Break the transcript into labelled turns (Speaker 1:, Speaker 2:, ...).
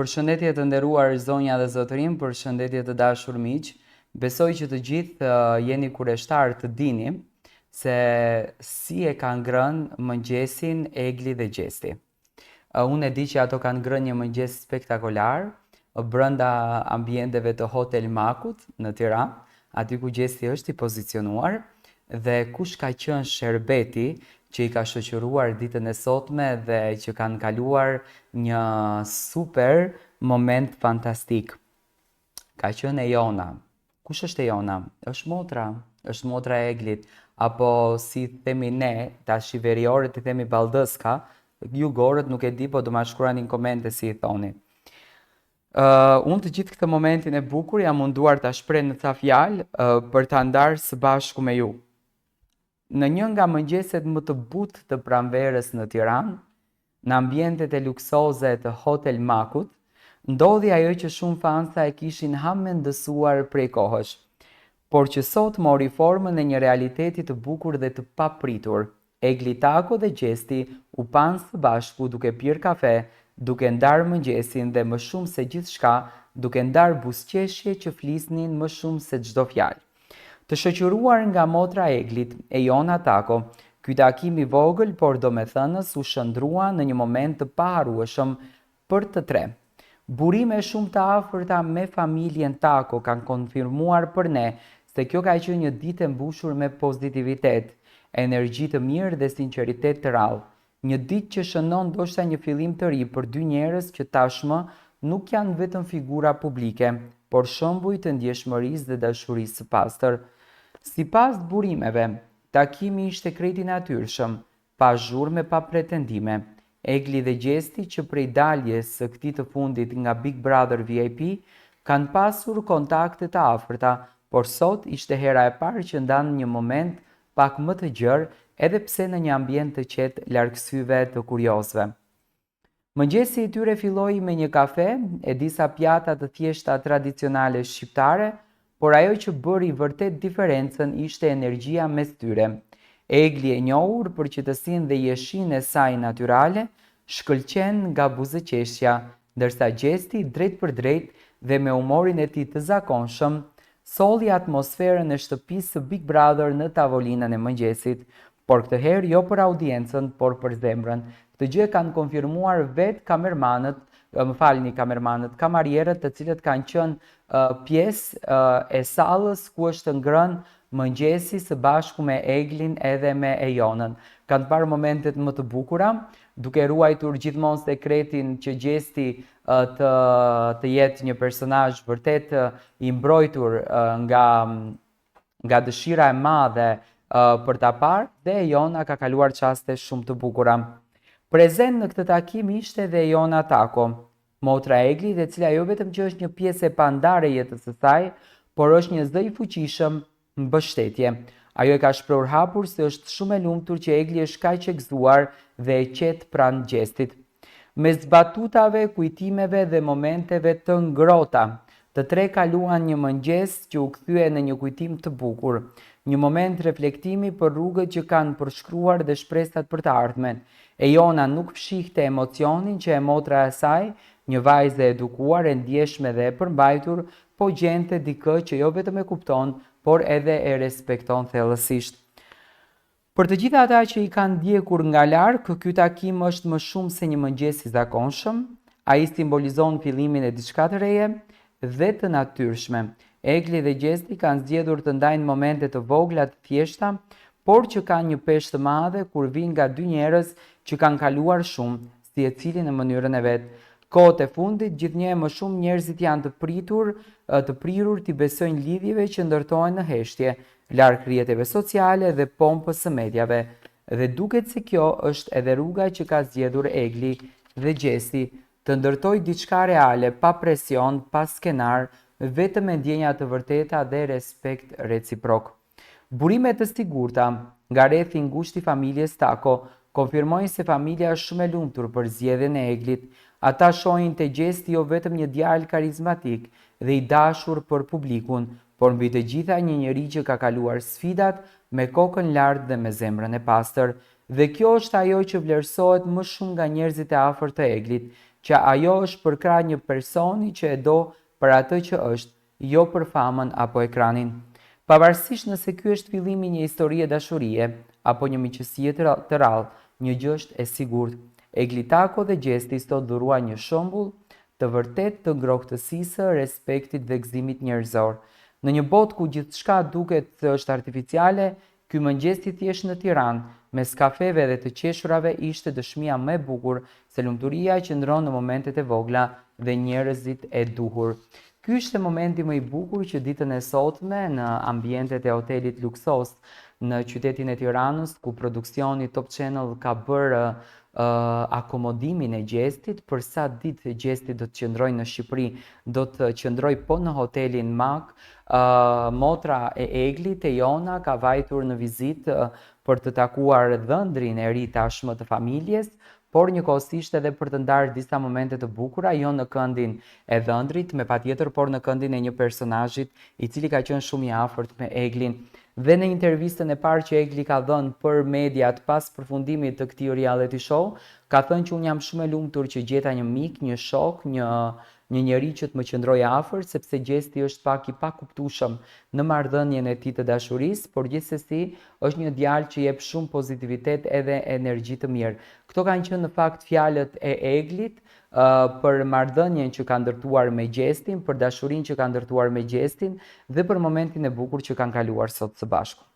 Speaker 1: Përshëndetje të nderuar zonja dhe zotërim, përshëndetje të dashur miq. Besoj që të gjithë jeni kureshtar të dini se si e kanë ngrënë mëngjesin Egli dhe Gjesti. Unë e di që ato kanë ngrënë një mëngjes spektakolar brenda ambienteve të Hotel Makut në Tiranë, aty ku Gjesti është i pozicionuar dhe kush ka qenë sherbeti që i ka shoqëruar ditën e sotme dhe që kanë kaluar një super moment fantastik. Ka qenë Ejona. Kush është Ejona? Është motra e Eglit, apo si themi ne, tash i veriorët i themi baldëska, ju gorët nuk e di, po do ma shkruani në komente si i thoni. Unë të gjithë këtë momentin e bukur jam munduar ta shpreh në ca fjalë për ta ndarë së bashku me ju. Në një nga mëngjeset më të butë të pranverës në Tiranë, në ambientet e luksoze të Hotel Makut, ndodhi ajo që shumë fansa e kishin hamendësuar prej kohësh, por që sot mori formën e një realiteti të bukur dhe të papritur. Egli, Tako dhe Gjesti u panë së bashku duke pirë kafe, duke ndarë mëngjesin dhe më shumë se gjithçka, duke ndarë buzëqeshje që flisnin më shumë se çdo fjalë. Të shoqëruar nga motra e Eglit, Ejona Tako, ky takim i vogël por domethënës u shndrua në një moment të paharrueshëm për të tre. Burime shumë të afërta me familjen Tako kanë konfirmuar për ne se kjo ka qenë një ditë e mbushur me pozitivitet, energji të mirë dhe sinqeritet të rrallë. Një ditë që shënon ndoshta një fillim të ri për dy njerëz që tashmë nuk janë vetëm figura publike, por shembuj të ndjeshmërisë dhe dashurisë së pastër. Sipas burimeve, takimi ishte krejt i natyrshëm, pa zhurmë, pa pretendime. Egli dhe Gjesti, që prej daljes së këtij të fundit nga Big Brother VIP, kanë pasur kontakte të afërta, por sot ishte hera e parë që ndanë një moment pak më të gjerë, edhe pse në një ambient të qetë larg syve të kuriozve. Mëngjesi i tyre filloi me një kafe e disa pjata të thjeshta tradicionale shqiptare, por ajo që bëri vërtet diferencën ishte energjia mes tyre. Egli, e njohur për qetësinë dhe jeshinë e saj natyrale, shkëlqen nga buzëqeshja, ndërsa Gjesti drejt për drejt dhe me humorin e tij të zakonshëm, solli atmosferën e shtëpisë së Big Brother në tavolinën e mëngjesit, por këtë herë jo për audiencën, por për zemrën. Këtë gjë kanë konfirmuar vetë kamarierët të cilët kanë qenë pjesë e sallës ku është ngrënë mëngjesi së bashku me Eglin edhe me Ejonën. Kanë parë momentet më të bukura, duke ruajtur gjithmonë sekretin që Gjesti të jetë një personazh vërtet i mbrojtur nga dëshira e madhe për ta parë, dhe Ejona ka kaluar çaste shumë të bukura. Prezent në këtë takim ishte dhe Ejona Tako, motra e Eglit, e cila jo vetëm që është një pjesë e pandare e jetës së saj, por është një zë i fuqishëm mbështetje. Ajo e ka shprehur hapur se është shumë e lumtur që Egli është kaq e gëzuar dhe e qetë pranë Gjestit. Mes batutave, kujtimeve dhe momenteve të ngrohta, të tre kaluan një mëngjes që u kthye në një kujtim të bukur, një moment reflektimi për rrugët që kanë përshkruar dhe shpresat për të ardhmen. Ejona nuk fshihte emocionin që e motra e saj, një vajzë e edukuar, e ndjeshme dhe e përmbajtur, po gjente dikë që jo vetëm e kupton, por edhe e respekton thellësisht. Për të gjitha ata që i kanë ndjekur nga larg, ky takim është më shumë se një mëngjes i zakonshëm. Ai simbolizon fillimin e diçka të reje dhe të natyrshme. Egli dhe Gjesti kanë zgjedhur të ndajnë momente të vogla të thjeshta, por që kanë një peshë të madhe kur vijnë nga dy njerëz që kanë kaluar shumë, si e cili në mënyrën e vet. Kohët e fundit, gjithnjë më shumë njerëzit janë të prirur t'i besojnë lidhjeve që ndërtohen në heshtje, larg rrjeteve sociale dhe pompës së medjave. Dhe duket se kjo është edhe rruga që ka zgjedhur Egli dhe Gjesti, të ndërtoj diçka reale, pa presion, pa skenar, vetëm me ndjenja të vërteta dhe respekt reciprok. Burime të sigurta nga rrethi i ngushtë i familjes Tako konfirmojnë se familja është shumë e lumtur për zgjedhjen e Eglit. Ata shohin te Gjesti jo vetëm një djalë karizmatik dhe i dashur për publikun, por mbi të gjitha një njerëz që ka kaluar sfidat me kokën lart dhe me zemrën e pastër. Dhe kjo është ajo që vlerësohet më shumë nga njerëzit e afërt të Eglit. që ajo është për krah një personi që e do për atë që është, jo për famën apo ekranin. Pavarësisht nëse ky është fillimi një historie dashurie apo një miqësie të rrallë, një gjë është e sigurt. Egli Tako dhe Gjesti sot dhurua një shembull të vërtet të ngrohtësisë, respektit dhe gëzimit njerëzor. Në një botë ku gjithçka duket të është artificiale, ky mëngjesi thjesht në Tiranë, mes kafeve dhe të qeshurave ishte dëshmia më e bukur se lumturia qëndron në momentet e vogla dhe njerëzit e duhur. Ky ishte momenti më i bukur që ditën e sotme në ambientet e hotelit Luksos në qytetin e Tiranës, ku produksioni Top Channel ka bërë akomodimin e Gjestit. Për sa ditë Gjesti do të qëndrojë në Shqipëri, do të qëndrojë po në hotelin Mak. Motra e Eglit, Jona, ka vajtur në vizitë për të takuar dhëndrin e ri tashmë të familjes, por njëkohësisht edhe për të ndarë disa momente të bukura, jo në këndin e dhëndrit, me patjetër, por në këndin e një personazhit i cili ka qenë shumë i afërt me Eglin. Dhe në intervistën e parë që Egli ka dhënë për mediat pas përfundimit të këtij reality show, ka thënë që unë jam shumë e lumtur që gjeta një mik, një shok, një njeri që të më qëndrojë afër, sepse Gjesti është pak i pakuptueshëm në marrëdhënien e tij të dashurisë, por gjithsesi është një djalë që jep shumë pozitivitet edhe energji të mirë. Këto kanë qenë në fakt fjalët e Eglit për marrëdhënien që ka ndërtuar me Gjestin, për dashurinë që ka ndërtuar me Gjestin dhe për momentin e bukur që kanë kaluar sot së bashku.